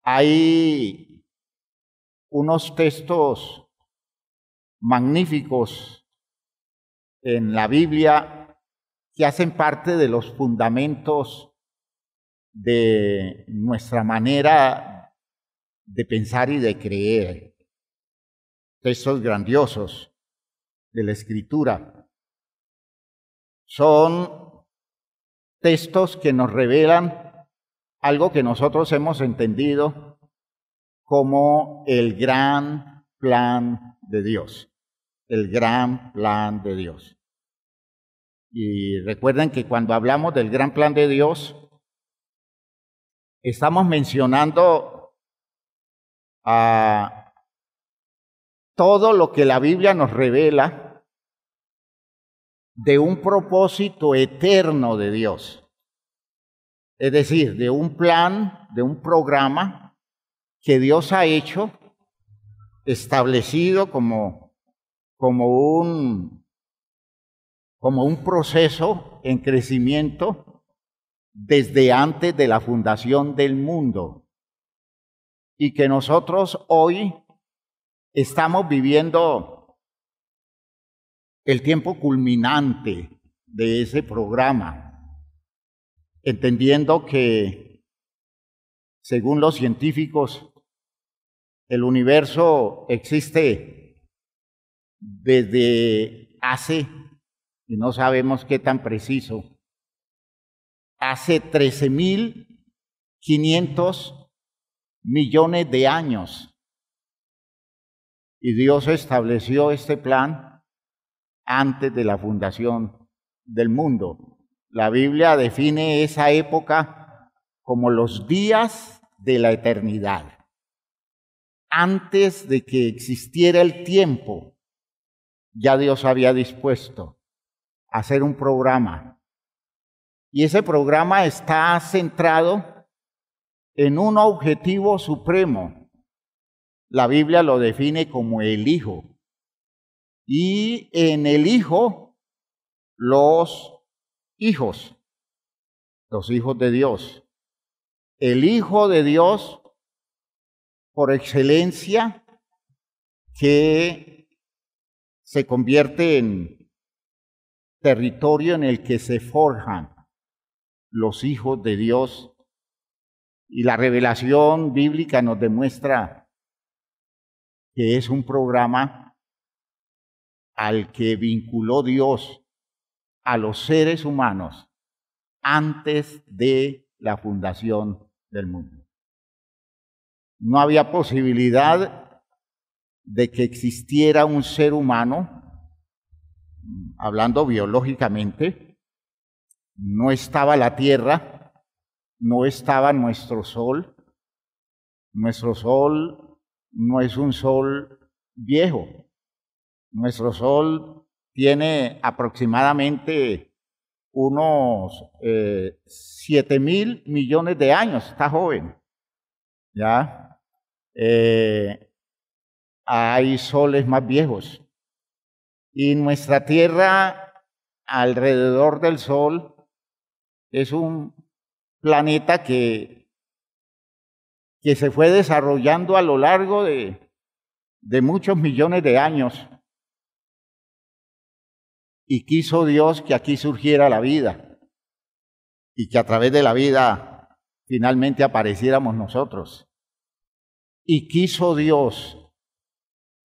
Hay unos textos magníficos en la Biblia que hacen parte de los fundamentos de nuestra manera de pensar y de creer. Textos grandiosos de la Escritura. Son textos que nos revelan algo que nosotros hemos entendido como el gran plan de Dios. El gran plan de Dios. Y recuerden que cuando hablamos del gran plan de Dios, estamos mencionando a todo lo que la Biblia nos revela de un propósito eterno de Dios. Es decir, de un plan, de un programa que Dios ha hecho, establecido como un proceso en crecimiento desde antes de la fundación del mundo. Y que nosotros hoy estamos viviendo el tiempo culminante de ese programa, entendiendo que, según los científicos, el universo existe desde hace, y no sabemos qué tan preciso, hace 13.500 millones de años. Y Dios estableció este plan antes de la fundación del mundo. La Biblia define esa época como los días de la eternidad. Antes de que existiera el tiempo, ya Dios había dispuesto a hacer un programa. Y ese programa está centrado en un objetivo supremo. La Biblia lo define como el Hijo. Y en el Hijo, los hijos de Dios. El Hijo de Dios, por excelencia, que se convierte en territorio en el que se forjan los hijos de Dios. Y la revelación bíblica nos demuestra que es un programa al que vinculó Dios a los seres humanos antes de la fundación del mundo. No había posibilidad de que existiera un ser humano, hablando biológicamente. No estaba la Tierra, no estaba nuestro Sol. Nuestro Sol no es un Sol viejo. Nuestro Sol tiene aproximadamente unos 7.000 millones de años, está joven. ¿Ya? Hay soles más viejos. Y nuestra Tierra, alrededor del Sol, es un planeta que se fue desarrollando a lo largo de muchos millones de años. Y quiso Dios que aquí surgiera la vida y que a través de la vida finalmente apareciéramos nosotros. Y quiso Dios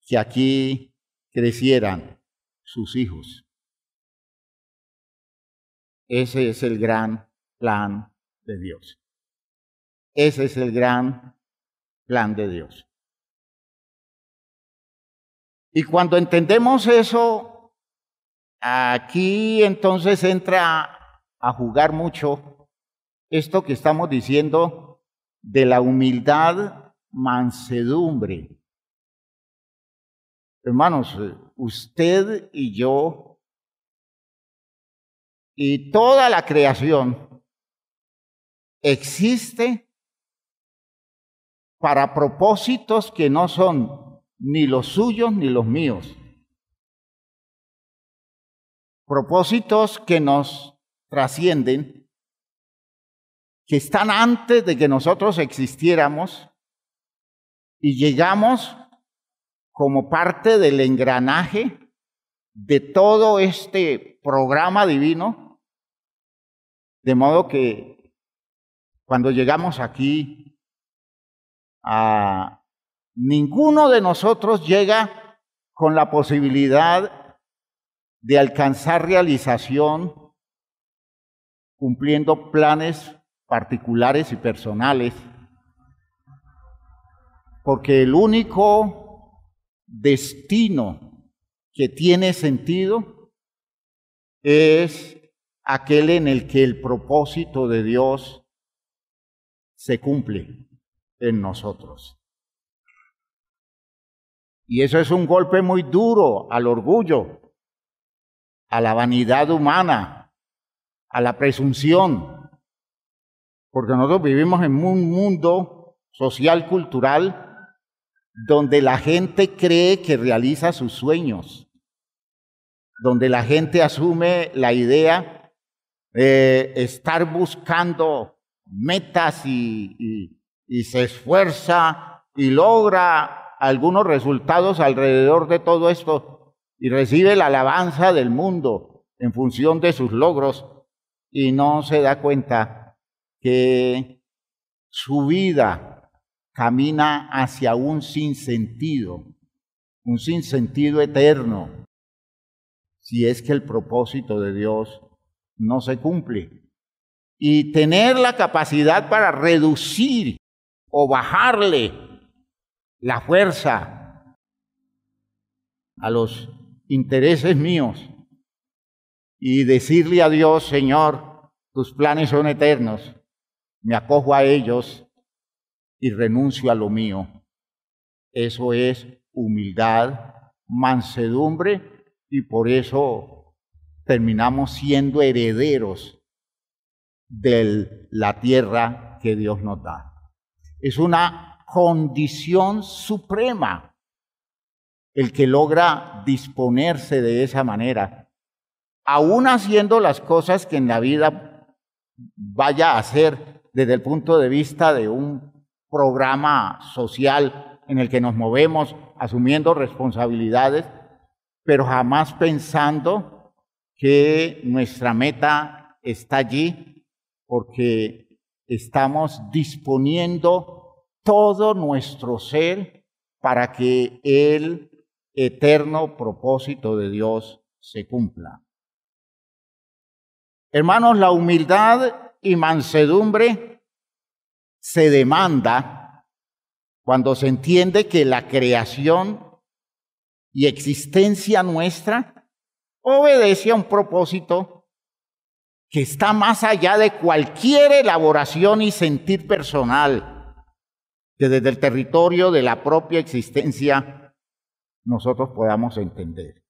que aquí crecieran sus hijos. Ese es el gran plan de Dios. Ese es el gran plan de Dios. Y cuando entendemos eso, aquí entonces entra a jugar mucho esto que estamos diciendo de la humildad, mansedumbre. Hermanos, usted y yo y toda la creación existe para propósitos que no son ni los suyos ni los míos. Propósitos que nos trascienden, que están antes de que nosotros existiéramos y llegamos como parte del engranaje de todo este programa divino, de modo que cuando llegamos aquí, ninguno de nosotros llega con la posibilidad de alcanzar realización cumpliendo planes particulares y personales, porque el único destino que tiene sentido es aquel en el que el propósito de Dios se cumple en nosotros. Y eso es un golpe muy duro al orgullo, a la vanidad humana, a la presunción, porque nosotros vivimos en un mundo social, cultural, donde la gente cree que realiza sus sueños, donde la gente asume la idea de estar buscando metas y se esfuerza y logra algunos resultados alrededor de todo esto y recibe la alabanza del mundo en función de sus logros y no se da cuenta que su vida camina hacia un sinsentido eterno, si es que el propósito de Dios no se cumple. Y tener la capacidad para reducir o bajarle la fuerza a los intereses míos y decirle a Dios: Señor, tus planes son eternos, me acojo a ellos y renuncio a lo mío. Eso es humildad, mansedumbre, y por eso terminamos siendo herederos de la tierra que Dios nos da. Es una condición suprema el que logra disponerse de esa manera, aún haciendo las cosas que en la vida vaya a hacer desde el punto de vista de un programa social en el que nos movemos asumiendo responsabilidades, pero jamás pensando que nuestra meta está allí, porque estamos disponiendo todo nuestro ser para que el eterno propósito de Dios se cumpla. Hermanos, la humildad y mansedumbre se demanda cuando se entiende que la creación y existencia nuestra obedece a un propósito que está más allá de cualquier elaboración y sentir personal que desde el territorio de la propia existencia nosotros podamos entender.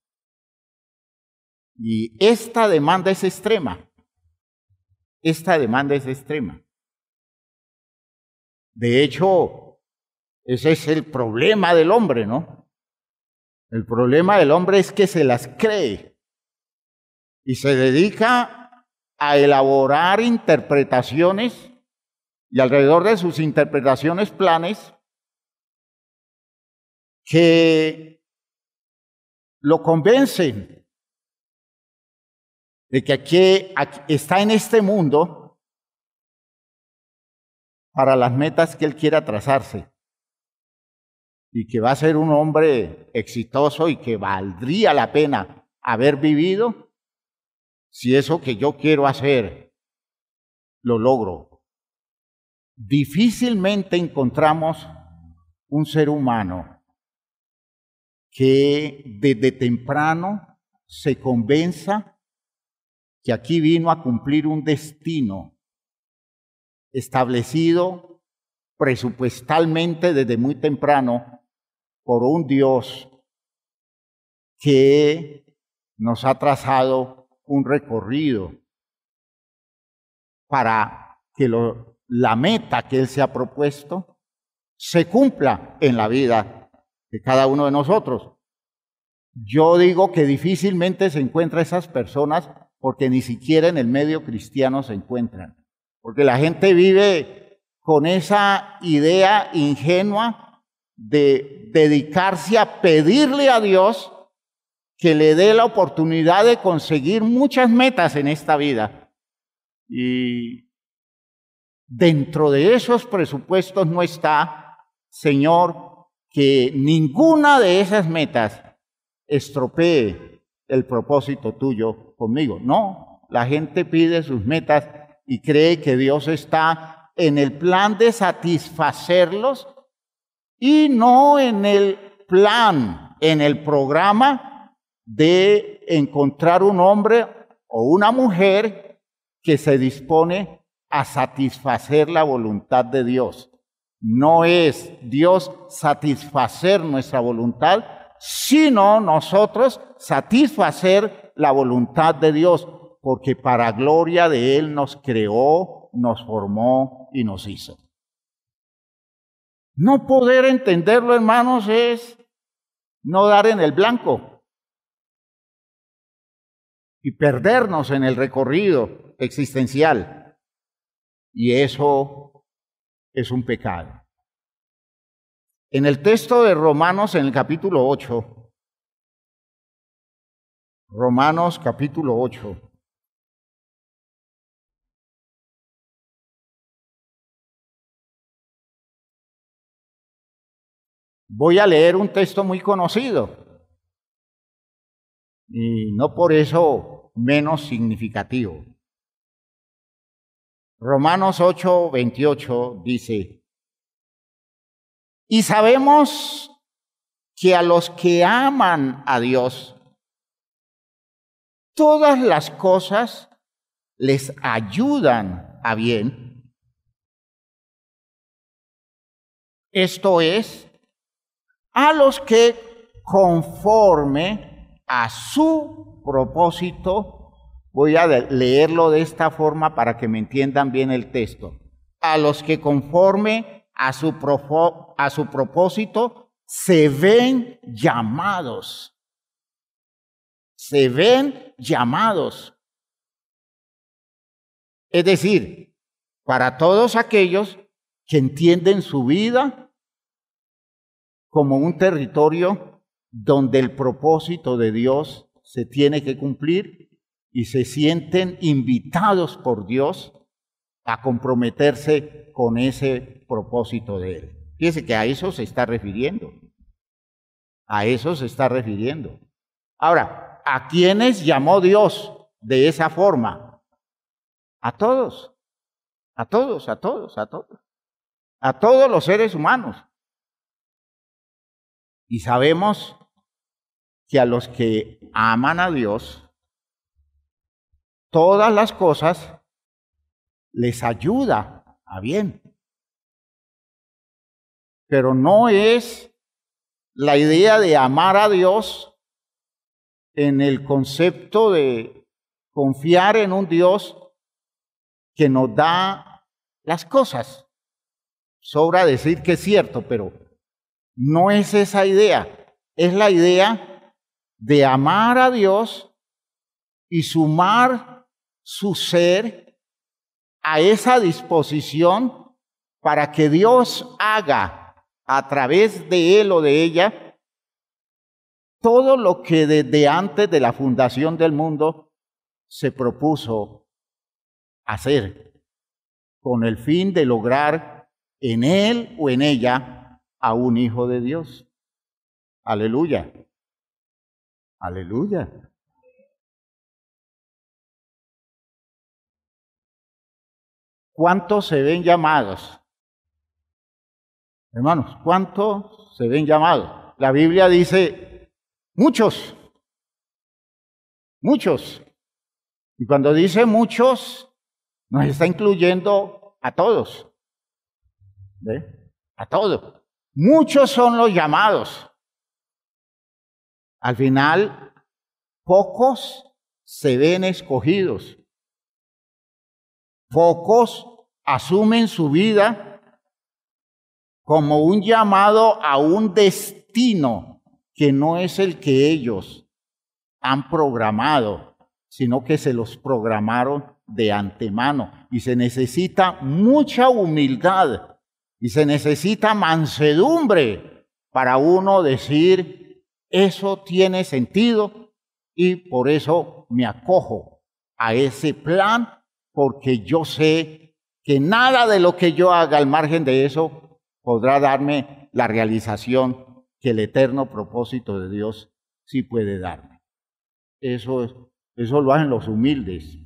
Y esta demanda es extrema. Esta demanda es extrema. De hecho, ese es el problema del hombre, ¿no? El problema del hombre es que se las cree y se dedica a elaborar interpretaciones y alrededor de sus interpretaciones planes que lo convencen de que aquí está en este mundo para las metas que él quiera trazarse y que va a ser un hombre exitoso y que valdría la pena haber vivido si eso que yo quiero hacer lo logro. Difícilmente encontramos un ser humano que desde temprano se convenza que aquí vino a cumplir un destino establecido presupuestalmente desde muy temprano por un Dios que nos ha trazado un recorrido para que la meta que Él se ha propuesto se cumpla en la vida de cada uno de nosotros. Yo digo que difícilmente se encuentran esas personas porque ni siquiera en el medio cristiano se encuentran. Porque la gente vive con esa idea ingenua de dedicarse a pedirle a Dios que le dé la oportunidad de conseguir muchas metas en esta vida. Y dentro de esos presupuestos no está, Señor, que ninguna de esas metas estropee el propósito tuyo conmigo. No, la gente pide sus metas y cree que Dios está en el plan de satisfacerlos y no en el plan, en el programa de encontrar un hombre o una mujer que se dispone a satisfacer la voluntad de Dios. No es Dios satisfacer nuestra voluntad, sino nosotros satisfacer la voluntad de Dios, porque para gloria de Él nos creó, nos formó y nos hizo. No poder entenderlo, hermanos, es no dar en el blanco y perdernos en el recorrido existencial. Y eso es un pecado. En el texto de Romanos, en el capítulo 8, Romanos capítulo 8, voy a leer un texto muy conocido y no por eso menos significativo. Romanos 8, 28 dice: y sabemos que a los que aman a Dios, todas las cosas les ayudan a bien. Esto es, a los que conforme a su propósito, voy a leerlo de esta forma para que me entiendan bien el texto, a los que conforme a su propósito se ven llamados. Se ven llamados. Es decir, para todos aquellos que entienden su vida como un territorio donde el propósito de Dios se tiene que cumplir y se sienten invitados por Dios a comprometerse con ese propósito de Él. Fíjese que a eso se está refiriendo. A eso se está refiriendo. Ahora, ¿a quiénes llamó Dios de esa forma? A todos. A todos, a todos, a todos. A todos los seres humanos. Y sabemos que a los que aman a Dios, todas las cosas les ayuda a bien. Pero no es la idea de amar a Dios en el concepto de confiar en un Dios que nos da las cosas. Sobra decir que es cierto, pero no es esa idea. Es la idea de amar a Dios y sumar su ser a esa disposición para que Dios haga a través de él o de ella todo lo que desde antes de la fundación del mundo se propuso hacer, con el fin de lograr en él o en ella a un hijo de Dios. Aleluya. Aleluya. ¿Cuántos se ven llamados? Hermanos, ¿cuántos se ven llamados? La Biblia dice muchos, muchos. Y cuando dice muchos, nos está incluyendo a todos. ¿Ve? A todos. Muchos son los llamados. Al final, pocos se ven escogidos. Pocos asumen su vida como un llamado a un destino que no es el que ellos han programado, sino que se los programaron de antemano. Y se necesita mucha humildad y se necesita mansedumbre para uno decir, eso tiene sentido y por eso me acojo a ese plan, porque yo sé que nada de lo que yo haga al margen de eso podrá darme la realización que el eterno propósito de Dios sí puede darme. Eso lo hacen los humildes.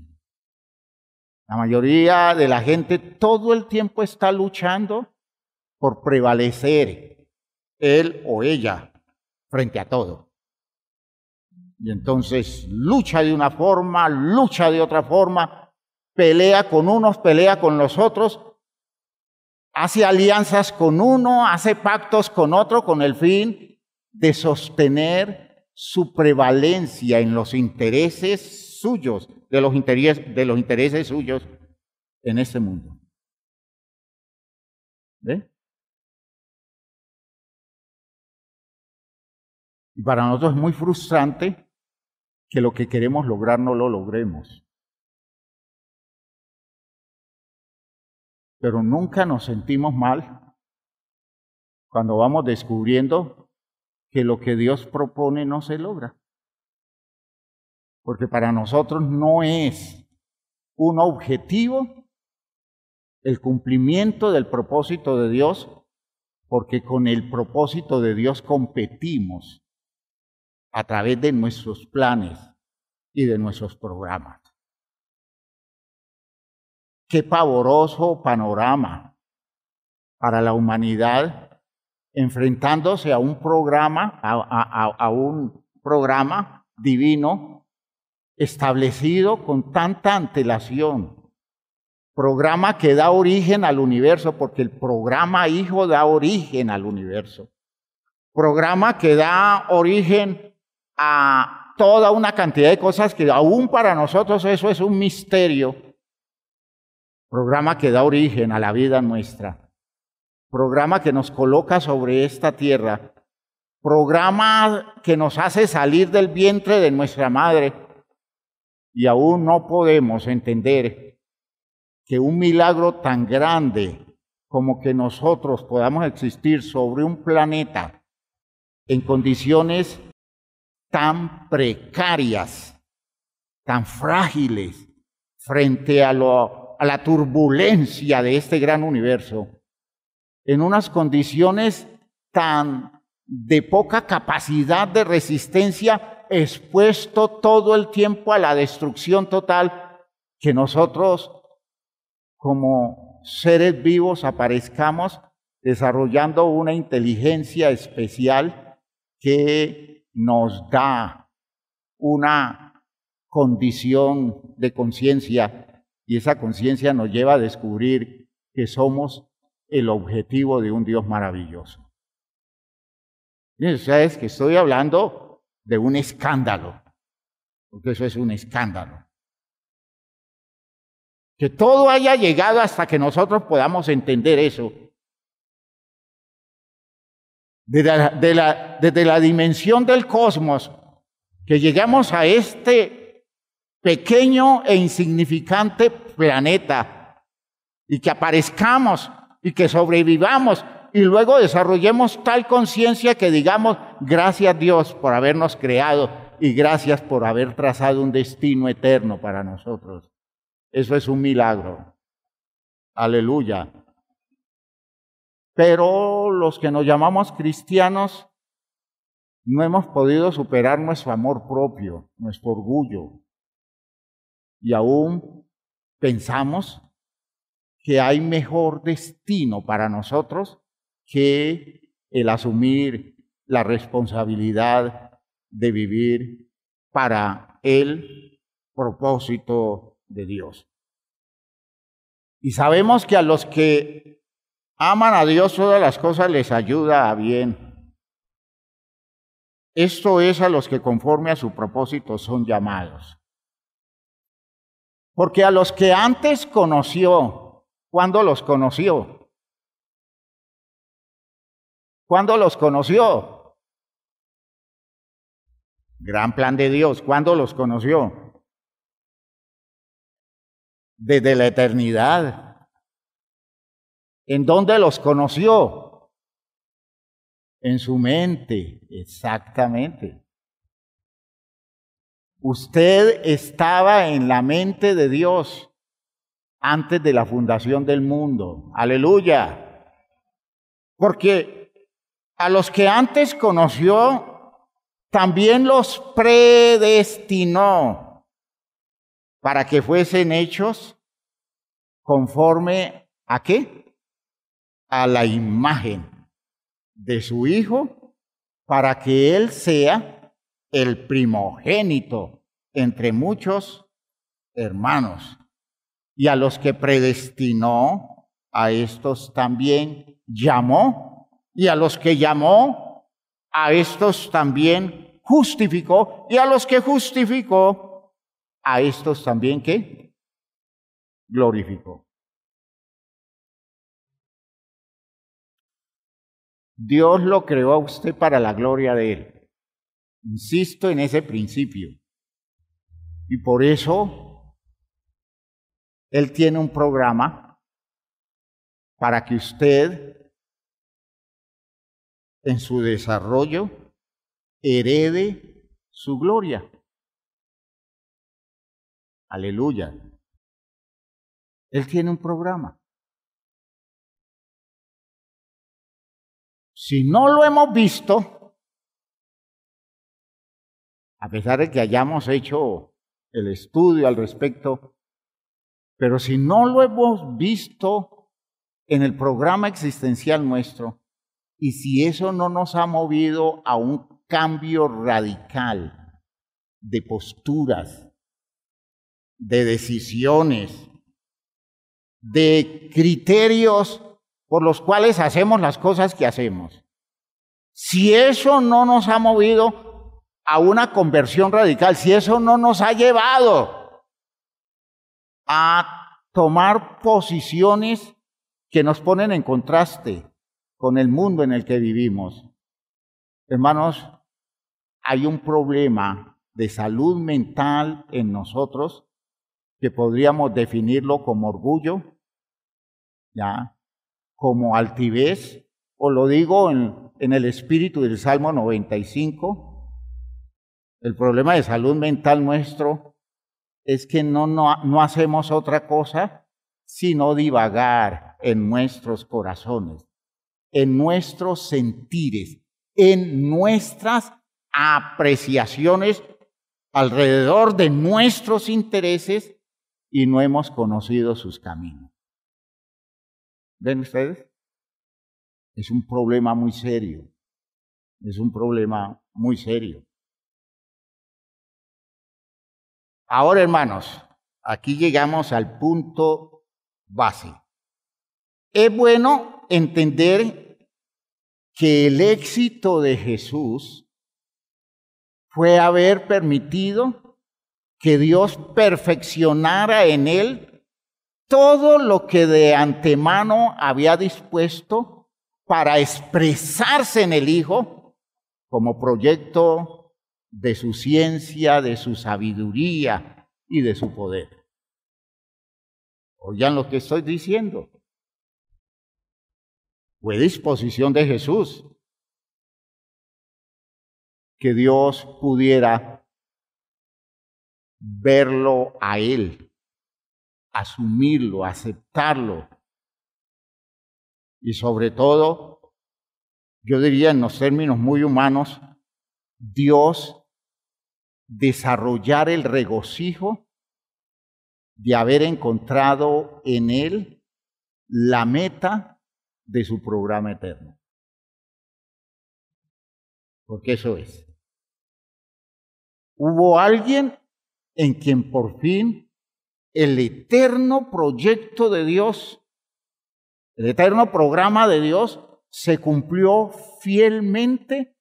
La mayoría de la gente todo el tiempo está luchando por prevalecer, él o ella, frente a todo. Y entonces lucha de una forma, lucha de otra forma, pelea con unos, pelea con los otros, hace alianzas con uno, hace pactos con otro, con el fin de sostener su prevalencia en los intereses suyos, de los intereses suyos en este mundo. ¿Ve? Y para nosotros es muy frustrante que lo que queremos lograr no lo logremos. Pero nunca nos sentimos mal cuando vamos descubriendo que lo que Dios propone no se logra. Porque para nosotros no es un objetivo el cumplimiento del propósito de Dios, porque con el propósito de Dios competimos a través de nuestros planes y de nuestros programas. Qué pavoroso panorama para la humanidad enfrentándose a un programa, a un programa divino establecido con tanta antelación. Programa que da origen al universo, porque el programa hijo da origen al universo. Programa que da origen a toda una cantidad de cosas que aún para nosotros eso es un misterio. Programa que da origen a la vida nuestra. Programa que nos coloca sobre esta tierra. Programa que nos hace salir del vientre de nuestra madre. Y aún no podemos entender que un milagro tan grande como que nosotros podamos existir sobre un planeta en condiciones tan precarias, tan frágiles, frente a la turbulencia de este gran universo, en unas condiciones tan de poca capacidad de resistencia, expuesto todo el tiempo a la destrucción total, que nosotros como seres vivos aparezcamos desarrollando una inteligencia especial que nos da una condición de conciencia, y esa conciencia nos lleva a descubrir que somos el objetivo de un Dios maravilloso. Miren ustedes que estoy hablando de un escándalo, porque eso es un escándalo. Que todo haya llegado hasta que nosotros podamos entender eso. Desde la dimensión del cosmos, que llegamos a este pequeño e insignificante planeta y que aparezcamos y que sobrevivamos y luego desarrollemos tal conciencia que digamos, gracias Dios por habernos creado y gracias por haber trazado un destino eterno para nosotros. Eso es un milagro. Aleluya. Pero los que nos llamamos cristianos no hemos podido superar nuestro amor propio, nuestro orgullo. Y aún pensamos que hay mejor destino para nosotros que el asumir la responsabilidad de vivir para el propósito de Dios. Y sabemos que a los que aman a Dios todas las cosas les ayuda a bien. Esto es a los que conforme a su propósito son llamados. Porque a los que antes conoció, ¿cuándo los conoció? ¿Cuándo los conoció? Gran plan de Dios, ¿cuándo los conoció? Desde la eternidad. ¿En dónde los conoció? En su mente, exactamente. Usted estaba en la mente de Dios antes de la fundación del mundo. Aleluya. Porque a los que antes conoció, también los predestinó para que fuesen hechos conforme ¿a qué? A la imagen de su Hijo, para que Él sea el primogénito entre muchos hermanos. Y a los que predestinó, a estos también llamó, y a los que llamó, a estos también justificó, y a los que justificó, a estos también ¿qué? Glorificó. Dios lo creó a usted para la gloria de Él. Insisto en ese principio. Y por eso Él tiene un programa para que usted, en su desarrollo, herede su gloria. Aleluya. Él tiene un programa. Si no lo hemos visto, a pesar de que hayamos hecho el estudio al respecto, pero si no lo hemos visto en el programa existencial nuestro, y si eso no nos ha movido a un cambio radical de posturas, de decisiones, de criterios por los cuales hacemos las cosas que hacemos, si eso no nos ha movido a una conversión radical, si eso no nos ha llevado a tomar posiciones que nos ponen en contraste con el mundo en el que vivimos, hermanos, hay un problema de salud mental en nosotros que podríamos definirlo como orgullo, ¿ya? Como altivez, o lo digo en el espíritu del Salmo 95, el problema de salud mental nuestro es que no hacemos otra cosa sino divagar en nuestros corazones, en nuestros sentires, en nuestras apreciaciones alrededor de nuestros intereses y no hemos conocido sus caminos. ¿Ven ustedes? Es un problema muy serio. Es un problema muy serio. Ahora, hermanos, aquí llegamos al punto base. Es bueno entender que el éxito de Jesús fue haber permitido que Dios perfeccionara en él todo lo que de antemano había dispuesto para expresarse en el Hijo como proyecto de su ciencia, de su sabiduría y de su poder. Oigan lo que estoy diciendo. Fue disposición de Jesús que Dios pudiera verlo a Él, asumirlo, aceptarlo. Y sobre todo, yo diría en los términos muy humanos, Dios desarrollar el regocijo de haber encontrado en Él la meta de su programa eterno. Porque eso es. Hubo alguien en quien por fin el eterno proyecto de Dios, el eterno programa de Dios se cumplió fielmente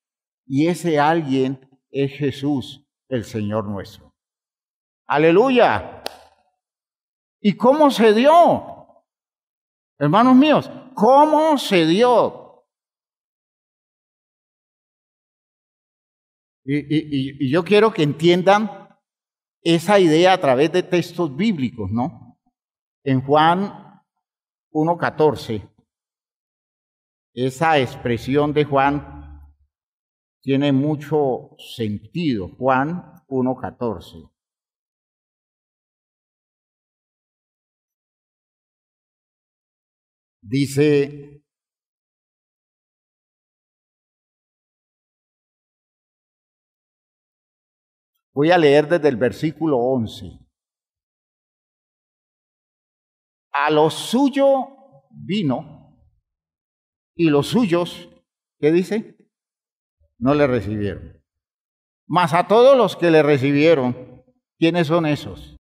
y ese alguien es Jesús, el Señor nuestro. ¡Aleluya! ¿Y cómo se dio? Hermanos míos, ¿cómo se dio? Y yo quiero que entiendan esa idea a través de textos bíblicos, ¿no? En Juan 1:14, esa expresión de Juan tiene mucho sentido. Juan 1:14. Dice, voy a leer desde el versículo 11. A lo suyo vino y los suyos, ¿qué dice? No le recibieron. Mas a todos los que le recibieron, ¿quiénes son esos?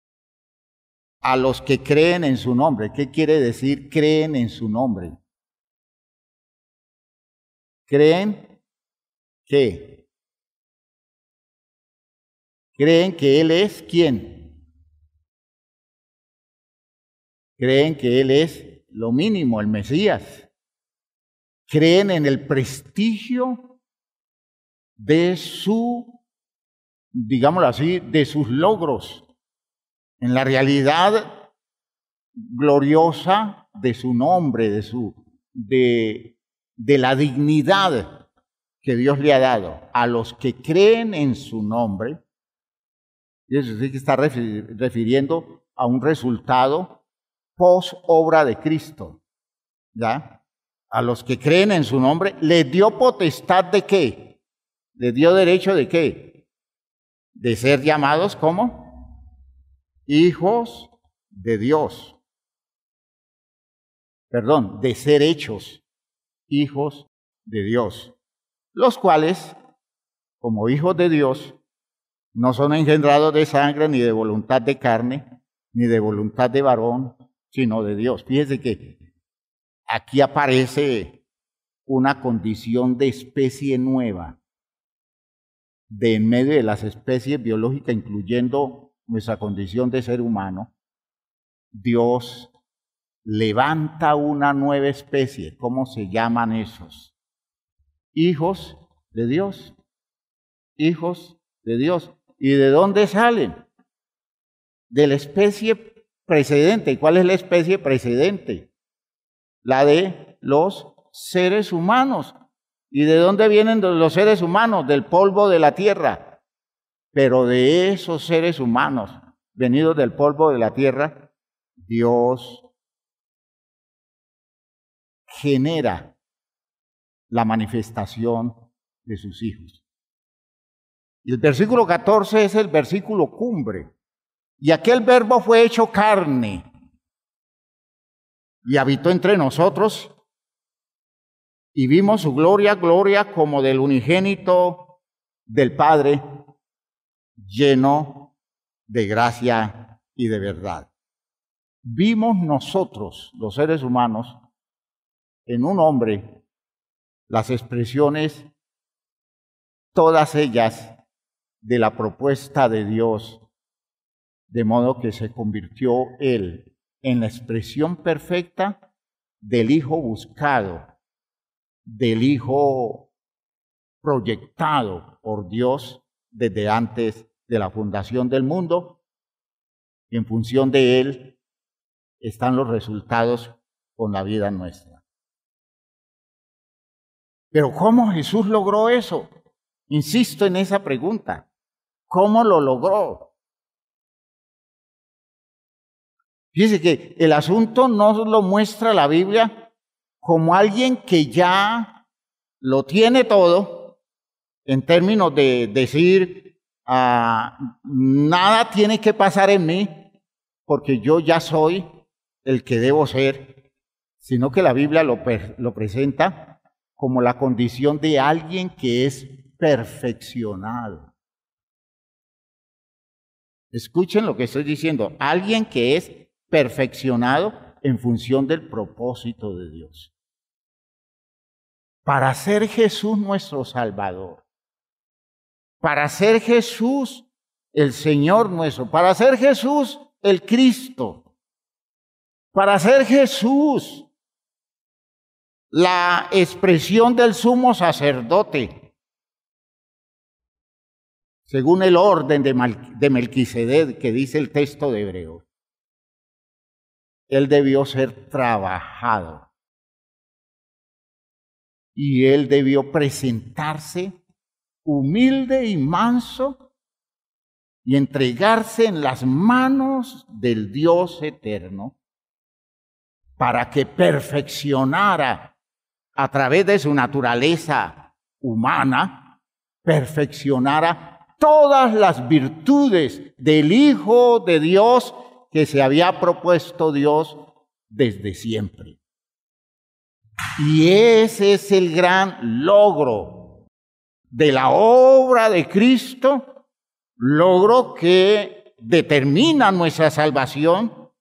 A los que creen en su nombre. ¿Qué quiere decir creen en su nombre? ¿Creen qué? ¿Creen que Él es quién? ¿Creen que Él es lo mínimo, el Mesías? ¿Creen en el prestigio de su, digámoslo así, de sus logros? En la realidad gloriosa de su nombre, de la dignidad que Dios le ha dado a los que creen en su nombre. Y eso sí que está refiriendo a un resultado post obra de Cristo, ¿ya? A los que creen en su nombre, les dio potestad de qué, les dio derecho de qué, de ser llamados como hijos de Dios. Perdón, de ser hechos hijos de Dios, los cuales, como hijos de Dios, no son engendrados de sangre, ni de voluntad de carne, ni de voluntad de varón, sino de Dios. Fíjese que aquí aparece una condición de especie nueva, de en medio de las especies biológicas, incluyendo nuestra condición de ser humano. Dios levanta una nueva especie. ¿Cómo se llaman esos? Hijos de Dios. Hijos de Dios. ¿Y de dónde salen? De la especie precedente. ¿Y cuál es la especie precedente? La de los seres humanos. ¿Y de dónde vienen los seres humanos? Del polvo de la tierra. Pero de esos seres humanos, venidos del polvo de la tierra, Dios genera la manifestación de sus hijos. Y el versículo 14 es el versículo cumbre. Y aquel verbo fue hecho carne y habitó entre nosotros y vimos su gloria, gloria como del unigénito del Padre, lleno de gracia y de verdad. Vimos nosotros, los seres humanos, en un hombre, las expresiones, todas ellas, de la propuesta de Dios, de modo que se convirtió Él en la expresión perfecta del Hijo buscado, del Hijo proyectado por Dios desde antes de la fundación del mundo. Y en función de Él están los resultados con la vida nuestra. Pero ¿cómo Jesús logró eso? Insisto en esa pregunta. ¿Cómo lo logró? Fíjese que el asunto no lo muestra la Biblia como alguien que ya lo tiene todo, en términos de decir, nada tiene que pasar en mí, porque yo ya soy el que debo ser, sino que la Biblia lo presenta como la condición de alguien que es perfeccionado. Escuchen lo que estoy diciendo, alguien que es perfeccionado en función del propósito de Dios. Para ser Jesús nuestro Salvador, para ser Jesús el Señor nuestro, para ser Jesús el Cristo, para ser Jesús la expresión del sumo sacerdote, según el orden de Melquisedec que dice el texto de Hebreos. Él debió ser trabajado y Él debió presentarse humilde y manso y entregarse en las manos del Dios eterno para que perfeccionara a través de su naturaleza humana, perfeccionara todas las virtudes del Hijo de Dios que se había propuesto Dios desde siempre. Y ese es el gran logro de la obra de Cristo, logro que determina nuestra salvación,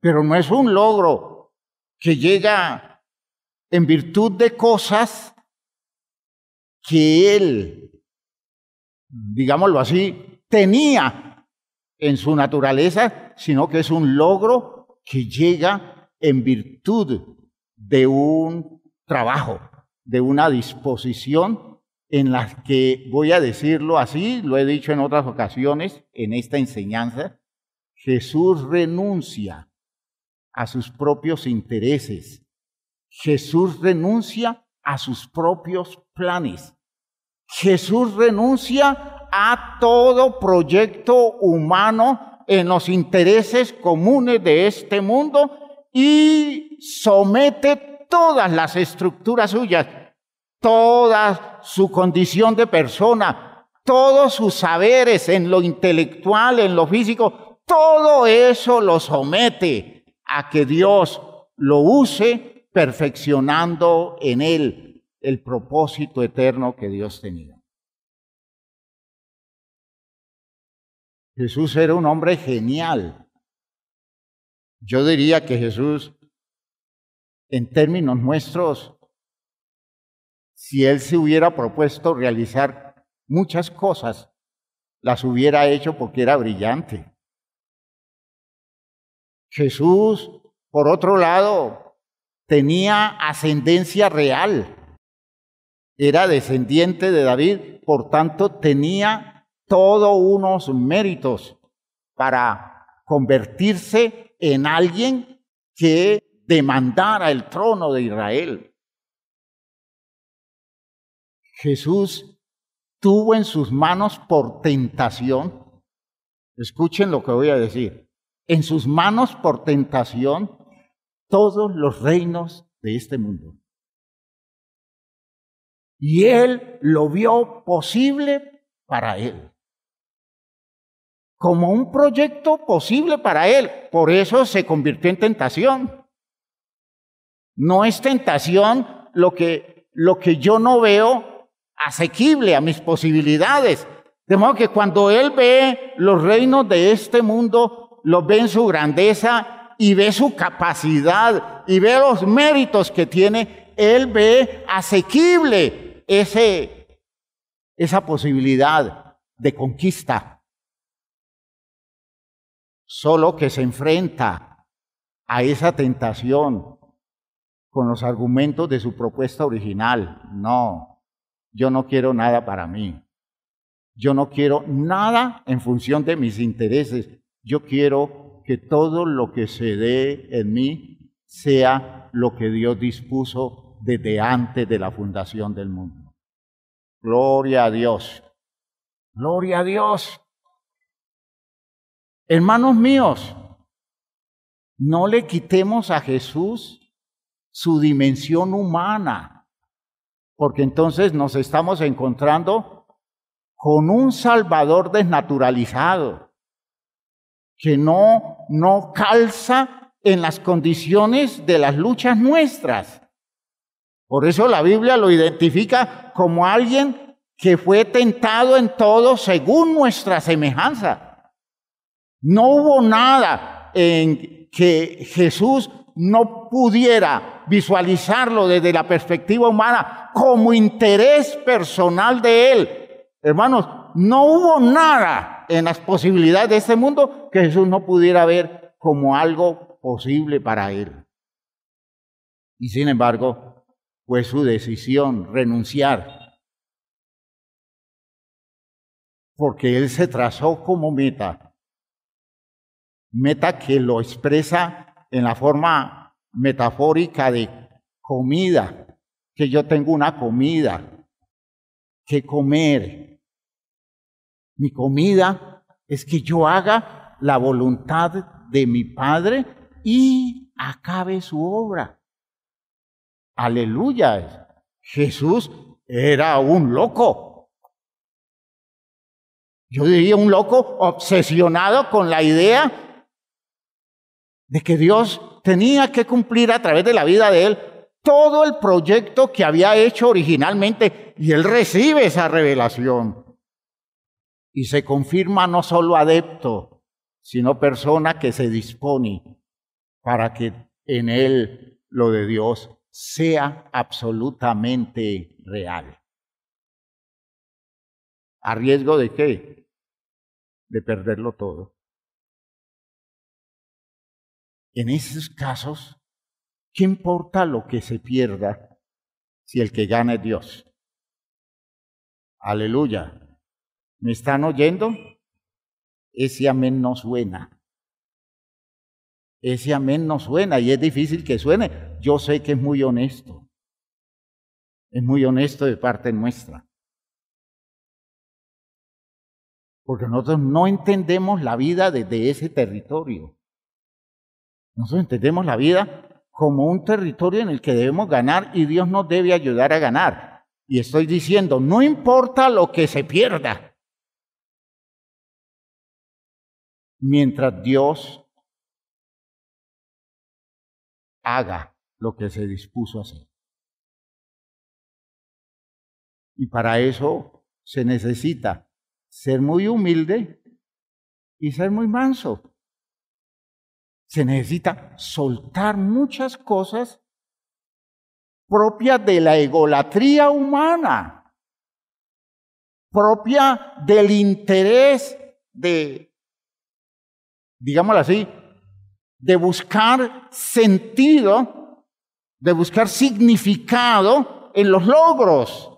pero no es un logro que llega en virtud de cosas que Él, digámoslo así, tenía en su naturaleza, sino que es un logro que llega en virtud de un trabajo, de una disposición en la que, voy a decirlo así, lo he dicho en otras ocasiones en esta enseñanza, Jesús renuncia a sus propios intereses. Jesús renuncia a sus propios planes. Jesús renuncia a todo proyecto humano en los intereses comunes de este mundo y somete todas las estructuras suyas, toda su condición de persona, todos sus saberes en lo intelectual, en lo físico, todo eso lo somete a que Dios lo use perfeccionando en él el propósito eterno que Dios tenía. Jesús era un hombre genial. Yo diría que Jesús, en términos nuestros, si Él se hubiera propuesto realizar muchas cosas, las hubiera hecho porque era brillante. Jesús, por otro lado, tenía ascendencia real. Era descendiente de David, por tanto tenía todos unos méritos para convertirse en alguien que demandara el trono de Israel. Jesús tuvo en sus manos por tentación, escuchen lo que voy a decir, en sus manos por tentación todos los reinos de este mundo. Y Él lo vio posible para Él, como un proyecto posible para Él. Por eso se convirtió en tentación. No es tentación lo que yo no veo asequible a mis posibilidades. De modo que cuando Él ve los reinos de este mundo, los ve en su grandeza y ve su capacidad y ve los méritos que tiene, Él ve asequible esa posibilidad de conquista. Solo que se enfrenta a esa tentación con los argumentos de su propuesta original. No, yo no quiero nada para mí. Yo no quiero nada en función de mis intereses. Yo quiero que todo lo que se dé en mí sea lo que Dios dispuso desde antes de la fundación del mundo. Gloria a Dios. Gloria a Dios. Hermanos míos, no le quitemos a Jesús su dimensión humana, porque entonces nos estamos encontrando con un Salvador desnaturalizado, que no calza en las condiciones de las luchas nuestras. Por eso la Biblia lo identifica como alguien que fue tentado en todo según nuestra semejanza. No hubo nada en que Jesús no pudiera visualizarlo desde la perspectiva humana como interés personal de Él. Hermanos, no hubo nada en las posibilidades de este mundo que Jesús no pudiera ver como algo posible para Él. Y sin embargo, fue su decisión renunciar, porque Él se trazó como meta que lo expresa en la forma metafórica de comida, que yo tengo una comida, qué comer. Mi comida es que yo haga la voluntad de mi Padre y acabe su obra. Aleluya. Jesús era un loco. Yo diría un loco obsesionado con la idea de que Dios tenía que cumplir a través de la vida de él todo el proyecto que había hecho originalmente, y él recibe esa revelación y se confirma no solo adepto, sino persona que se dispone para que en él lo de Dios sea absolutamente real. ¿A riesgo de qué? De perderlo todo. En esos casos, ¿qué importa lo que se pierda si el que gana es Dios? Aleluya. ¿Me están oyendo? Ese amén no suena. Ese amén no suena y es difícil que suene. Yo sé que es muy honesto. Es muy honesto de parte nuestra. Porque nosotros no entendemos la vida desde ese territorio. Nosotros entendemos la vida como un territorio en el que debemos ganar y Dios nos debe ayudar a ganar. Y estoy diciendo, no importa lo que se pierda, mientras Dios haga lo que se dispuso a hacer. Y para eso se necesita ser muy humilde y ser muy manso. Se necesita soltar muchas cosas propias de la egolatría humana, propia del interés de, digámoslo así, de buscar sentido, de buscar significado en los logros.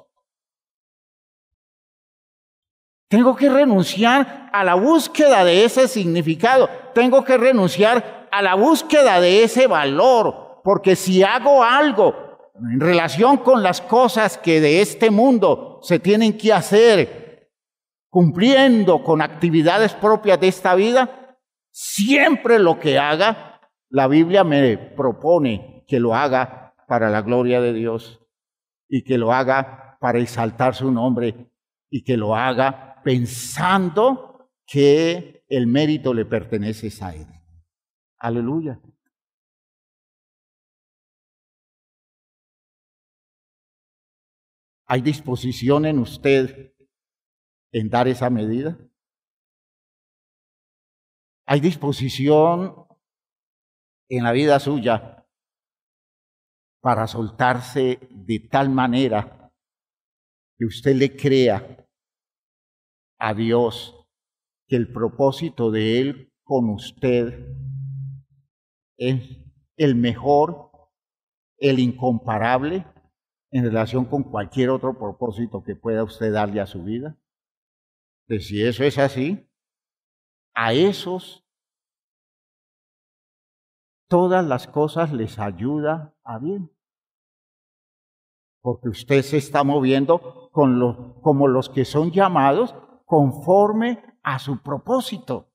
Tengo que renunciar a la búsqueda de ese significado. Tengo que renunciar a la búsqueda de ese valor. Porque si hago algo en relación con las cosas que de este mundo se tienen que hacer, cumpliendo con actividades propias de esta vida, siempre lo que haga, la Biblia me propone que lo haga para la gloria de Dios y que lo haga para exaltar su nombre y que lo haga pensando que el mérito le pertenece a él. Aleluya. ¿Hay disposición en usted en dar esa medida? ¿Hay disposición en la vida suya para soltarse de tal manera que usted le crea a Dios que el propósito de Él con usted es el mejor, el incomparable en relación con cualquier otro propósito que pueda usted darle a su vida? Pues si eso es así, a esos todas las cosas les ayuda a bien. Porque usted se está moviendo como los que son llamados conforme a su propósito.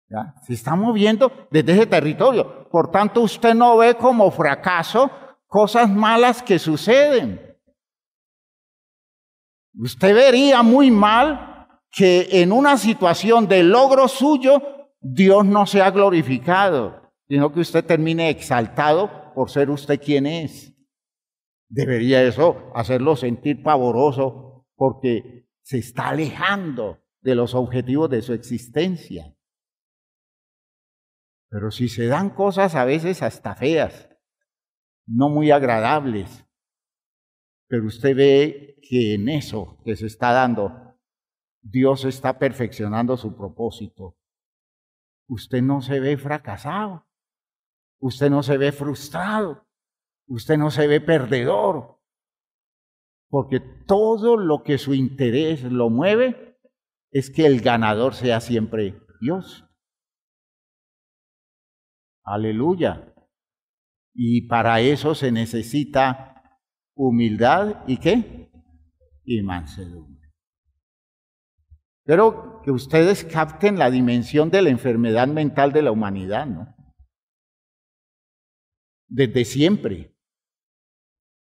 ¿Ya? Se está moviendo desde ese territorio. Por tanto, usted no ve como fracaso cosas malas que suceden. Usted vería muy mal que en una situación de logro suyo, Dios no sea glorificado, sino que usted termine exaltado por ser usted quien es. Debería eso hacerlo sentir pavoroso porque se está alejando de los objetivos de su existencia. Pero si se dan cosas a veces hasta feas, no muy agradables, pero usted ve que en eso que se está dando, Dios está perfeccionando su propósito. Usted no se ve fracasado, usted no se ve frustrado, usted no se ve perdedor, porque todo lo que su interés lo mueve es que el ganador sea siempre Dios. Aleluya. Y para eso se necesita humildad y ¿qué? y mansedumbre. Espero que ustedes capten la dimensión de la enfermedad mental de la humanidad, ¿no? Desde siempre.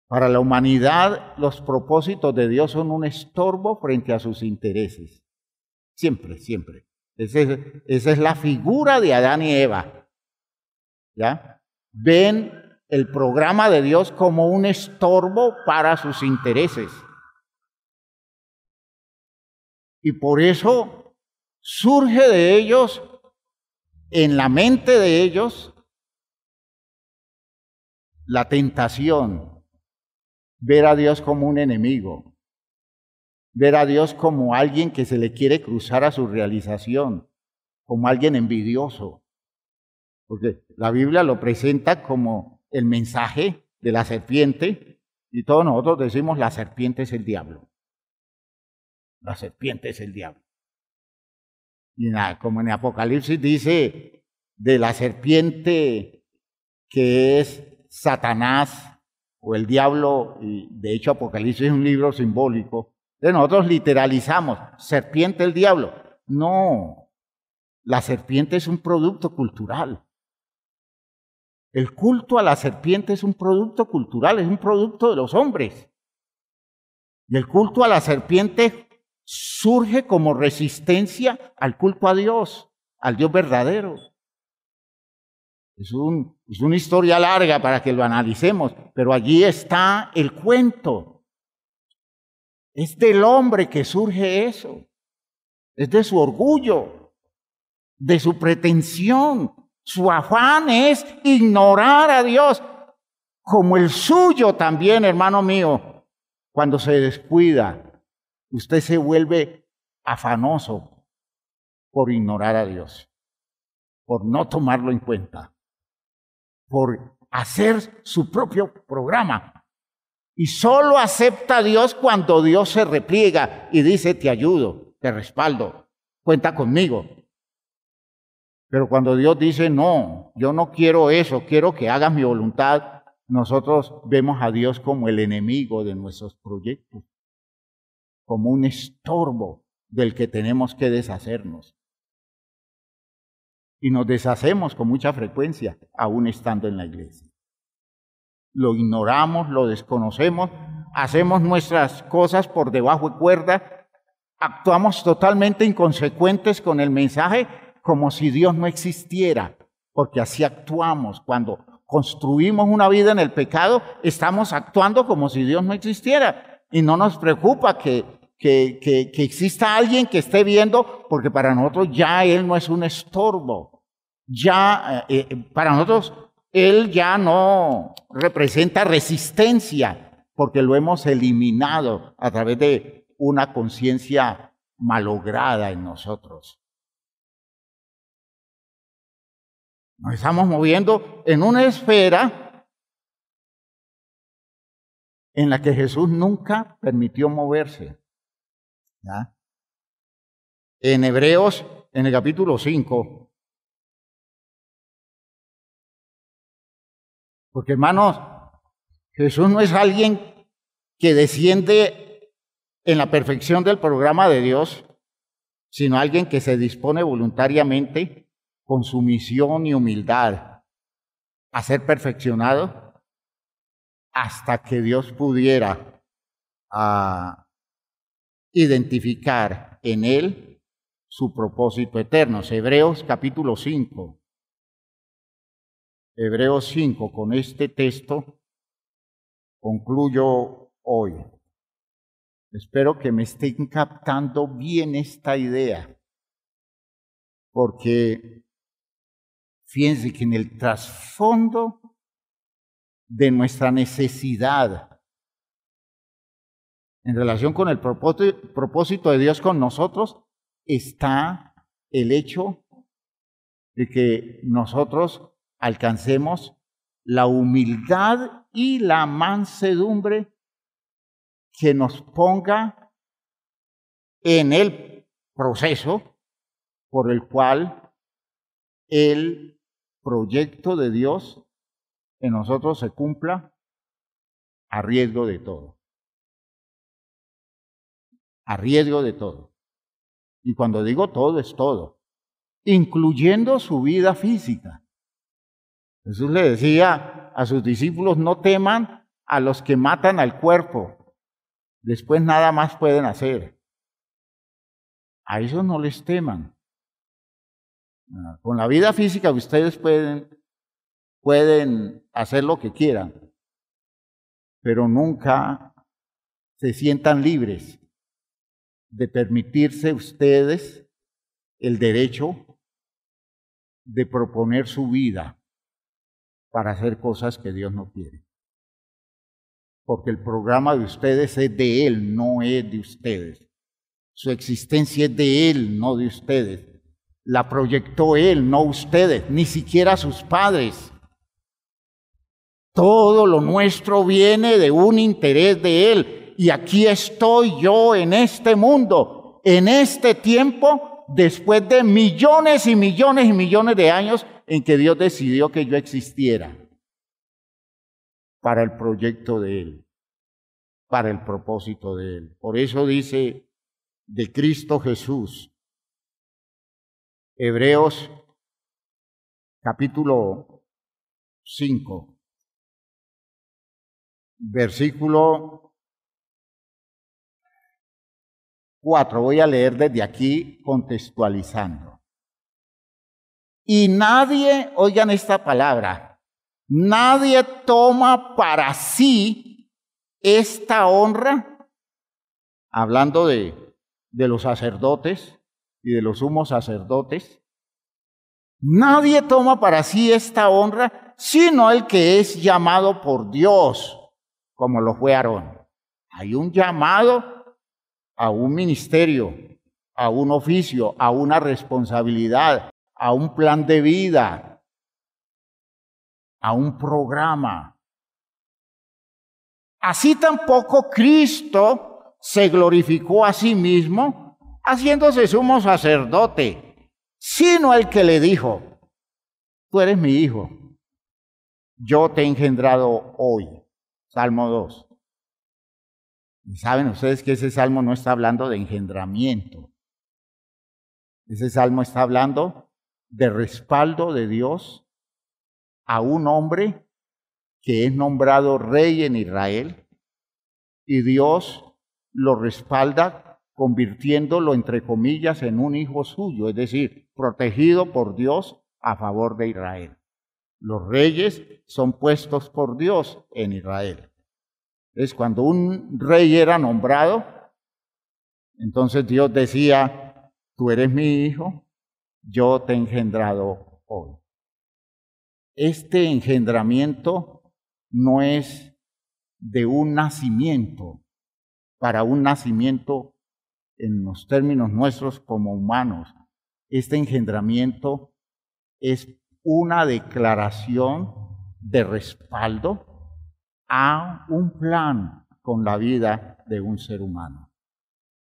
Para la humanidad, los propósitos de Dios son un estorbo frente a sus intereses. Siempre, siempre. Esa es la figura de Adán y Eva. ¿Ya? Ven el programa de Dios como un estorbo para sus intereses. Y por eso surge de ellos, en la mente de ellos, la tentación, ver a Dios como un enemigo, ver a Dios como alguien que se le quiere cruzar a su realización, como alguien envidioso. Porque la Biblia lo presenta como el mensaje de la serpiente, y todos nosotros decimos la serpiente es el diablo. La serpiente es el diablo. Y nada, como en Apocalipsis dice de la serpiente que es Satanás o el diablo, y de hecho Apocalipsis es un libro simbólico, entonces nosotros literalizamos, serpiente el diablo. No, la serpiente es un producto cultural. El culto a la serpiente es un producto cultural, es un producto de los hombres. Y el culto a la serpiente surge como resistencia al culto a Dios, al Dios verdadero. Es una historia larga para que lo analicemos, pero allí está el cuento. Es del hombre que surge eso. Es de su orgullo, de su pretensión. Su afán es ignorar a Dios, como el suyo también, hermano mío. Cuando se descuida, usted se vuelve afanoso por ignorar a Dios, por no tomarlo en cuenta, por hacer su propio programa. Y solo acepta a Dios cuando Dios se repliega y dice, te ayudo, te respaldo, cuenta conmigo. Pero cuando Dios dice, no, yo no quiero eso, quiero que hagas mi voluntad, nosotros vemos a Dios como el enemigo de nuestros proyectos, como un estorbo del que tenemos que deshacernos. Y nos deshacemos con mucha frecuencia, aún estando en la iglesia. Lo ignoramos, lo desconocemos, hacemos nuestras cosas por debajo de cuerda, actuamos totalmente inconsecuentes con el mensaje, como si Dios no existiera, porque así actuamos. Cuando construimos una vida en el pecado, estamos actuando como si Dios no existiera. Y no nos preocupa que exista alguien que esté viendo, porque para nosotros ya Él no es un estorbo. Ya, para nosotros, Él ya no representa resistencia, porque lo hemos eliminado a través de una conciencia malograda en nosotros. Nos estamos moviendo en una esfera en la que Jesús nunca permitió moverse. ¿Ya? En Hebreos, en el capítulo 5, porque hermanos, Jesús no es alguien que desciende en la perfección del programa de Dios, sino alguien que se dispone voluntariamente con sumisión y humildad a ser perfeccionado hasta que Dios pudiera identificar en él su propósito eterno. Hebreos capítulo 5. Hebreos 5, con este texto concluyo hoy. Espero que me estén captando bien esta idea, porque fíjense que en el trasfondo de nuestra necesidad en relación con el propósito de Dios con nosotros está el hecho de que nosotros alcancemos la humildad y la mansedumbre que nos ponga en el proceso por el cual el proyecto de Dios en nosotros se cumpla a riesgo de todo. a riesgo de todo. Y cuando digo todo, es todo, incluyendo su vida física. Jesús le decía a sus discípulos, no teman a los que matan al cuerpo, después nada más pueden hacer. A esos no les teman. Con la vida física ustedes pueden hacer lo que quieran, pero nunca se sientan libres de permitirse ustedes el derecho de proponer su vida para hacer cosas que Dios no quiere. Porque el programa de ustedes es de Él, no es de ustedes. Su existencia es de Él, no de ustedes. La proyectó Él, no ustedes, ni siquiera sus padres. Todo lo nuestro viene de un interés de Él. Y aquí estoy yo en este mundo, en este tiempo, después de millones y millones y millones de años en que Dios decidió que yo existiera para el proyecto de Él, para el propósito de Él. Por eso dice de Cristo Jesús, Hebreos capítulo 5, versículo 4. Voy a leer desde aquí contextualizando. Y nadie, oigan esta palabra, nadie toma para sí esta honra, hablando de los sacerdotes y de los sumos sacerdotes, nadie toma para sí esta honra, sino el que es llamado por Dios, como lo fue Aarón. Hay un llamado a un ministerio, a un oficio, a una responsabilidad, a un plan de vida, a un programa. Así tampoco Cristo se glorificó a sí mismo haciéndose sumo sacerdote, sino el que le dijo, tú eres mi hijo, yo te he engendrado hoy. Salmo 2. Y saben ustedes que ese salmo no está hablando de engendramiento. Ese salmo está hablando de respaldo de Dios a un hombre que es nombrado rey en Israel, y Dios lo respalda convirtiéndolo, entre comillas, en un hijo suyo, es decir, protegido por Dios a favor de Israel. Los reyes son puestos por Dios en Israel. Es cuando un rey era nombrado, entonces Dios decía, tú eres mi hijo, yo te he engendrado hoy. Este engendramiento no es de un nacimiento, para un nacimiento en los términos nuestros como humanos. Este engendramiento es una declaración de respaldo a un plan con la vida de un ser humano.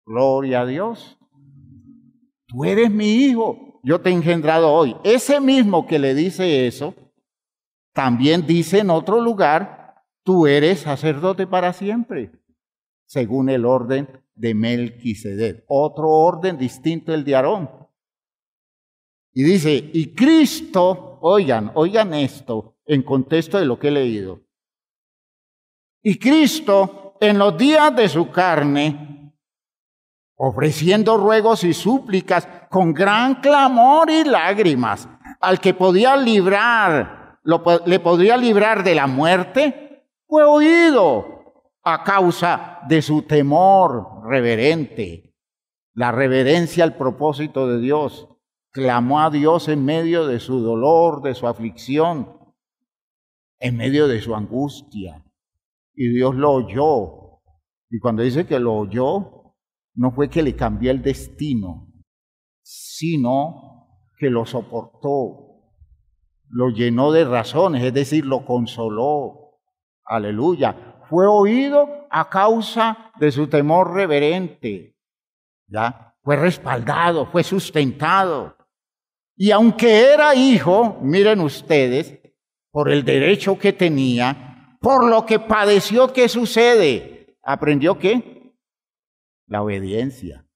Gloria a Dios. Tú eres mi hijo, yo te he engendrado hoy. Ese mismo que le dice eso, también dice en otro lugar, tú eres sacerdote para siempre, según el orden de Melquisedec. Otro orden distinto del de Aarón. Y dice, y Cristo, oigan esto en contexto de lo que he leído. Y Cristo, en los días de su carne, ofreciendo ruegos y súplicas con gran clamor y lágrimas, al que podía librar, le podría librar de la muerte, fue oído a causa de su temor reverente, la reverencia al propósito de Dios. Clamó a Dios en medio de su dolor, de su aflicción, en medio de su angustia. Y Dios lo oyó. Y cuando dice que lo oyó, no fue que le cambió el destino, sino que lo soportó, lo llenó de razones, es decir, lo consoló. Aleluya. Fue oído a causa de su temor reverente. ¿Ya? Fue respaldado, fue sustentado. Y aunque era hijo, miren ustedes, por el derecho que tenía, por lo que padeció, ¿qué sucede? ¿Aprendió qué? la obediencia.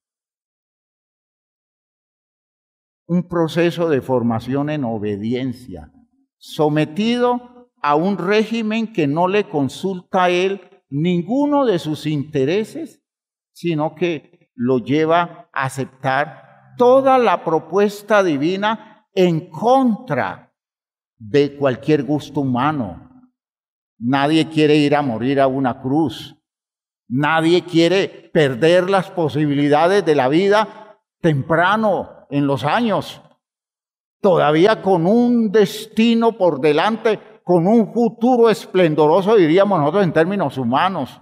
Un proceso de formación en obediencia, sometido a un régimen que no le consulta a él ninguno de sus intereses, sino que lo lleva a aceptar toda la propuesta divina en contra de cualquier gusto humano. Nadie quiere ir a morir a una cruz. Nadie quiere perder las posibilidades de la vida temprano en los años, todavía con un destino por delante, con un futuro esplendoroso, diríamos nosotros en términos humanos.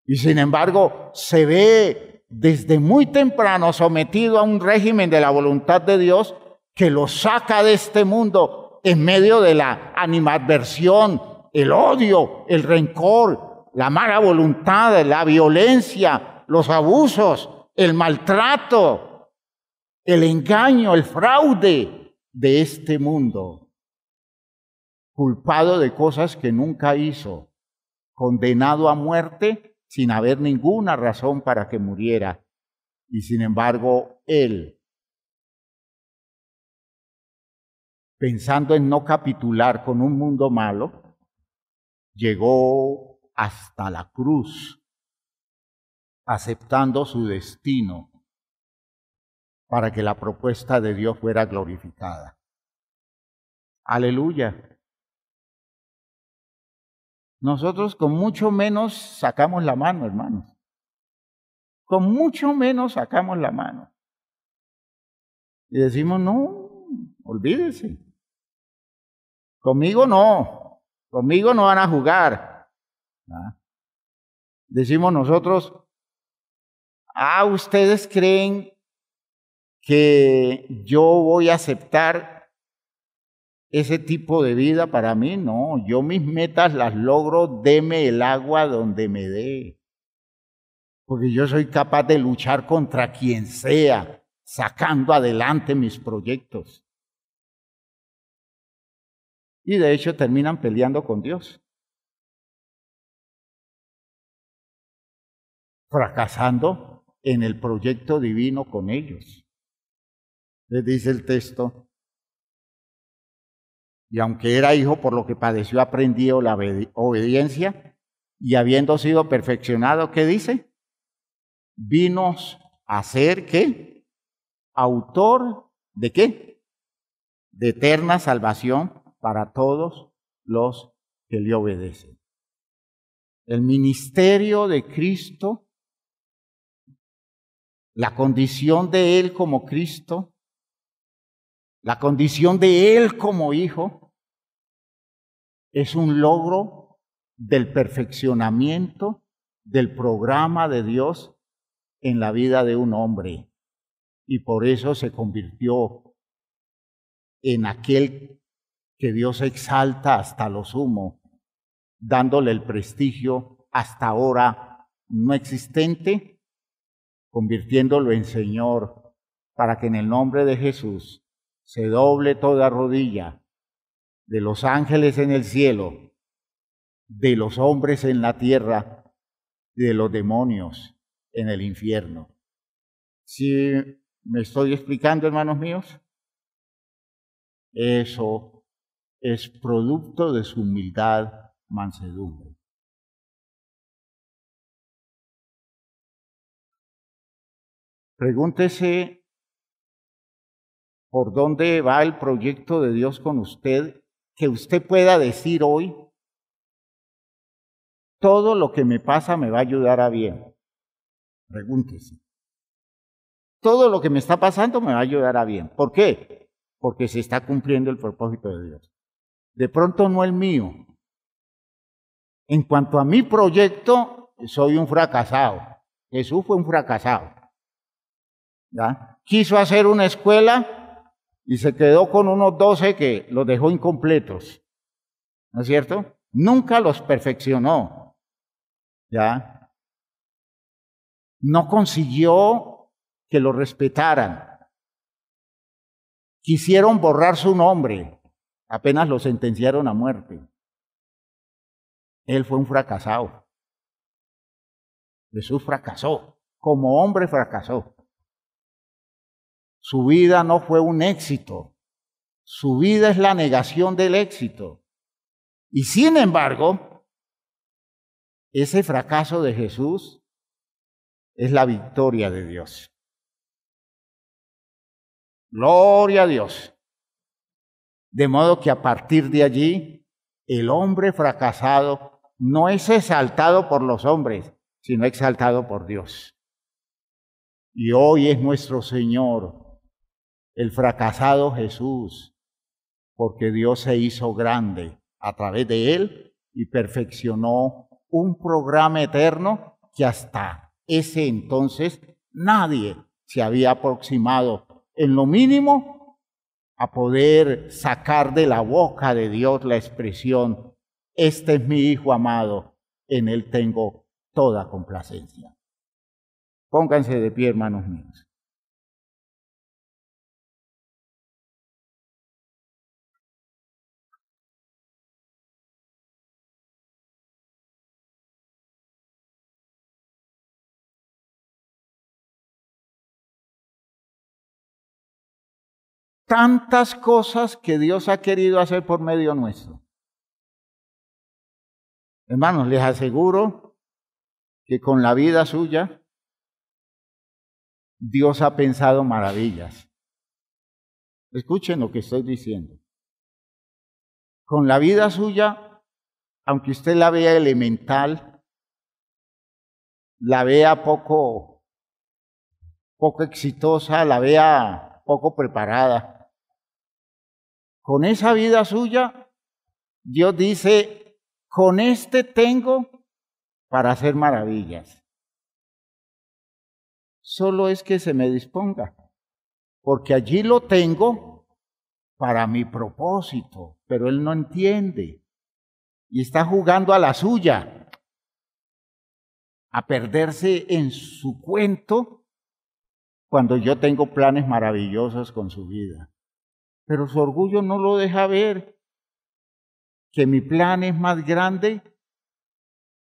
Y sin embargo, se ve desde muy temprano sometido a un régimen de la voluntad de Dios que lo saca de este mundo en medio de la animadversión, el odio, el rencor, la mala voluntad, la violencia, los abusos, el maltrato, el engaño, el fraude de este mundo, culpado de cosas que nunca hizo, condenado a muerte sin haber ninguna razón para que muriera. Y sin embargo, él, pensando en no capitular con un mundo malo, llegó hasta la cruz, aceptando su destino para que la propuesta de Dios fuera glorificada. Aleluya. Nosotros con mucho menos sacamos la mano, hermanos. Con mucho menos sacamos la mano. Y decimos, no, olvídese. Conmigo no van a jugar. ¿Ah? Decimos nosotros, ustedes creen que yo voy a aceptar ese tipo de vida para mí. No, yo mis metas las logro, deme el agua donde me dé. Porque yo soy capaz de luchar contra quien sea, sacando adelante mis proyectos. Y de hecho terminan peleando con Dios, fracasando en el proyecto divino con ellos. Les dice el texto, y aunque era hijo, por lo que padeció, aprendió la obediencia, y habiendo sido perfeccionado, ¿qué dice? Vinos a ser, ¿qué? Autor de ¿qué? De eterna salvación para todos los que le obedecen. El ministerio de Cristo, la condición de Él como Cristo, la condición de Él como hijo, es un logro del perfeccionamiento del programa de Dios en la vida de un hombre. Y por eso se convirtió en aquel que Dios exalta hasta lo sumo, dándole el prestigio hasta ahora no existente, convirtiéndolo en Señor, para que en el nombre de Jesús se doble toda rodilla de los ángeles en el cielo, de los hombres en la tierra, y de los demonios en el infierno. ¿Sí me estoy explicando, hermanos míos? Eso es producto de su humildad, mansedumbre. Pregúntese por dónde va el proyecto de Dios con usted, que usted pueda decir hoy, todo lo que me pasa me va a ayudar a bien. Pregúntese. Todo lo que me está pasando me va a ayudar a bien. ¿Por qué? Porque se está cumpliendo el propósito de Dios. De pronto no el mío. En cuanto a mi proyecto, soy un fracasado. Jesús fue un fracasado. ¿Ya? Quiso hacer una escuela y se quedó con unos 12 que los dejó incompletos. ¿No es cierto? Nunca los perfeccionó. ¿Ya? No consiguió que lo respetaran. Quisieron borrar su nombre, apenas lo sentenciaron a muerte. Él fue un fracasado. Jesús fracasó. como hombre fracasó. Su vida no fue un éxito. Su vida es la negación del éxito. Y sin embargo, ese fracaso de Jesús es la victoria de Dios. Gloria a Dios. De modo que a partir de allí, el hombre fracasado no es exaltado por los hombres, sino exaltado por Dios. Y hoy es nuestro Señor, el fracasado Jesús, porque Dios se hizo grande a través de él y perfeccionó un programa eterno que hasta ese entonces nadie se había aproximado en lo mínimo a poder sacar de la boca de Dios la expresión: este es mi Hijo amado, en él tengo toda complacencia. Pónganse de pie, hermanos míos. Tantas cosas que Dios ha querido hacer por medio nuestro. Hermanos, les aseguro que con la vida suya, Dios ha pensado maravillas. Escuchen lo que estoy diciendo. Con la vida suya, aunque usted la vea elemental, la vea poco exitosa, la vea poco preparada, con esa vida suya, Dios dice: con este tengo para hacer maravillas. Solo es que se me disponga, porque allí lo tengo para mi propósito, pero él no entiende y está jugando a la suya, a perderse en su cuento cuando yo tengo planes maravillosos con su vida. Pero su orgullo no lo deja ver, que mi plan es más grande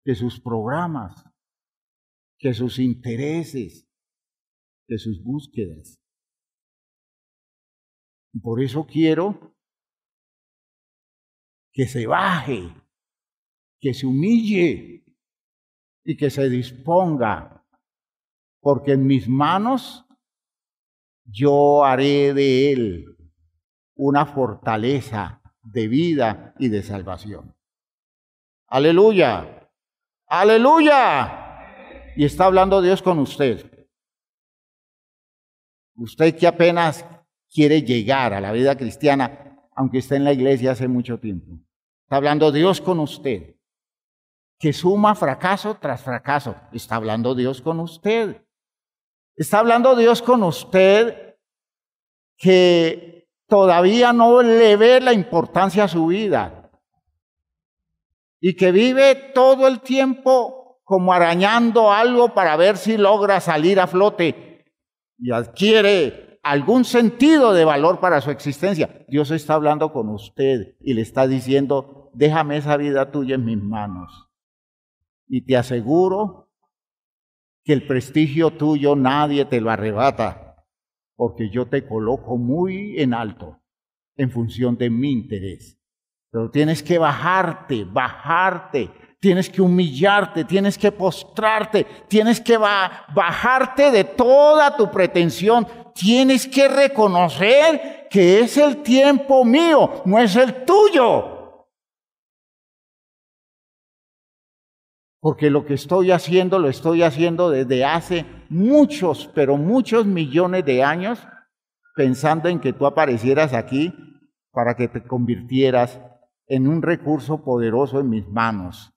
que sus programas, que sus intereses, que sus búsquedas. Y por eso quiero que se baje, que se humille y que se disponga, porque en mis manos yo haré de él una fortaleza de vida y de salvación. ¡Aleluya! ¡Aleluya! Y está hablando Dios con usted. Usted que apenas quiere llegar a la vida cristiana, aunque esté en la iglesia hace mucho tiempo. Está hablando Dios con usted. Que suma fracaso tras fracaso. Está hablando Dios con usted. Está hablando Dios con usted que todavía no le ve la importancia a su vida y que vive todo el tiempo como arañando algo para ver si logra salir a flote y adquiere algún sentido de valor para su existencia. Dios está hablando con usted y le está diciendo: déjame esa vida tuya en mis manos. Y te aseguro que el prestigio tuyo nadie te lo arrebata, porque yo te coloco muy en alto en función de mi interés. Pero tienes que bajarte, tienes que humillarte, tienes que postrarte, tienes que bajarte de toda tu pretensión, tienes que reconocer que es el tiempo mío, no es el tuyo. Porque lo que estoy haciendo, lo estoy haciendo desde hace muchos, pero muchos millones de años, pensando en que tú aparecieras aquí para que te convirtieras en un recurso poderoso en mis manos,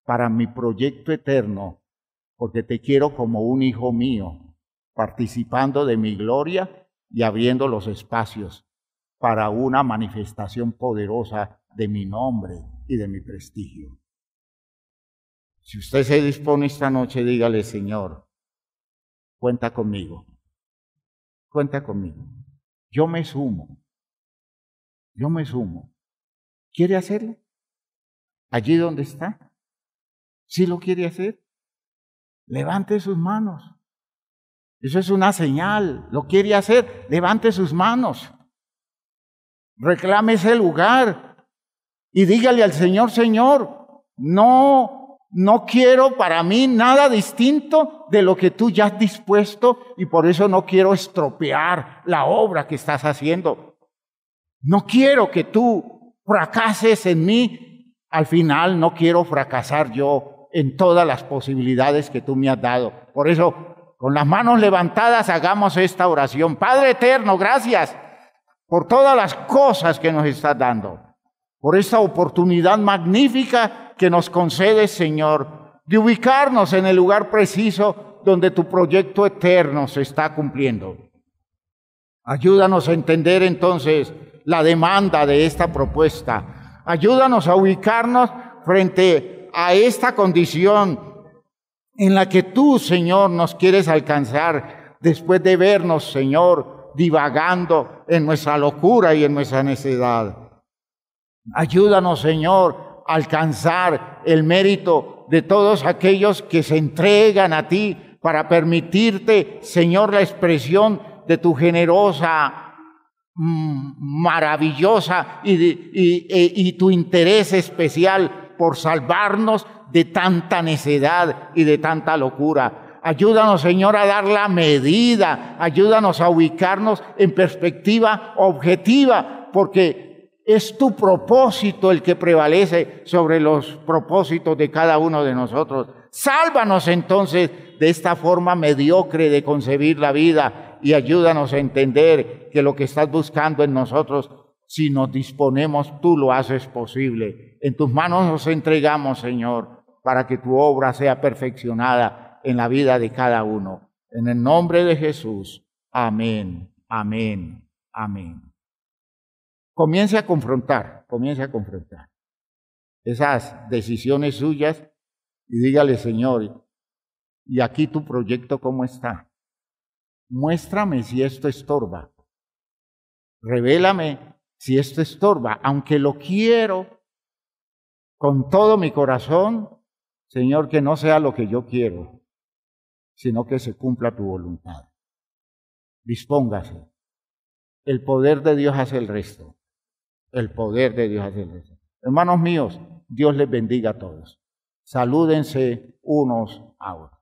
para mi proyecto eterno, porque te quiero como un hijo mío, participando de mi gloria y abriendo los espacios para una manifestación poderosa de mi nombre y de mi prestigio. Si usted se dispone esta noche, dígale: Señor, cuenta conmigo, cuenta conmigo. Yo me sumo. ¿Quiere hacerlo? Allí donde está. ¿Sí lo quiere hacer? Levante sus manos. Eso es una señal. ¿Lo quiere hacer? Levante sus manos. Reclame ese lugar. Y dígale al Señor, Señor, no quiero para mí nada distinto de lo que tú ya has dispuesto y por eso no quiero estropear la obra que estás haciendo. No quiero que tú fracases en mí. Al final no quiero fracasar yo en todas las posibilidades que tú me has dado. Por eso, con las manos levantadas, hagamos esta oración. Padre eterno, gracias por todas las cosas que nos estás dando, por esta oportunidad magnífica que nos concedes, Señor, de ubicarnos en el lugar preciso donde tu proyecto eterno se está cumpliendo. Ayúdanos a entender entonces la demanda de esta propuesta. Ayúdanos a ubicarnos frente a esta condición en la que tú, Señor, nos quieres alcanzar después de vernos, Señor, divagando en nuestra locura y en nuestra necedad. Ayúdanos, Señor, a alcanzar el mérito de todos aquellos que se entregan a ti para permitirte, Señor, la expresión de tu generosa, maravillosa y tu interés especial por salvarnos de tanta necedad y de tanta locura. Ayúdanos, Señor, a dar la medida. Ayúdanos a ubicarnos en perspectiva objetiva, porque es tu propósito el que prevalece sobre los propósitos de cada uno de nosotros. Sálvanos entonces de esta forma mediocre de concebir la vida y ayúdanos a entender que lo que estás buscando en nosotros, si nos disponemos, tú lo haces posible. En tus manos nos entregamos, Señor, para que tu obra sea perfeccionada en la vida de cada uno. En el nombre de Jesús. Amén, amén, amén. Comience a confrontar esas decisiones suyas y dígale, Señor, ¿y aquí tu proyecto cómo está? Muéstrame si esto estorba. Revélame si esto estorba, aunque lo quiero con todo mi corazón, Señor, que no sea lo que yo quiero, sino que se cumpla tu voluntad. Dispóngase. El poder de Dios hace el resto. El poder de Dios hace el resto. Hermanos míos, Dios les bendiga a todos. Salúdense unos a otros.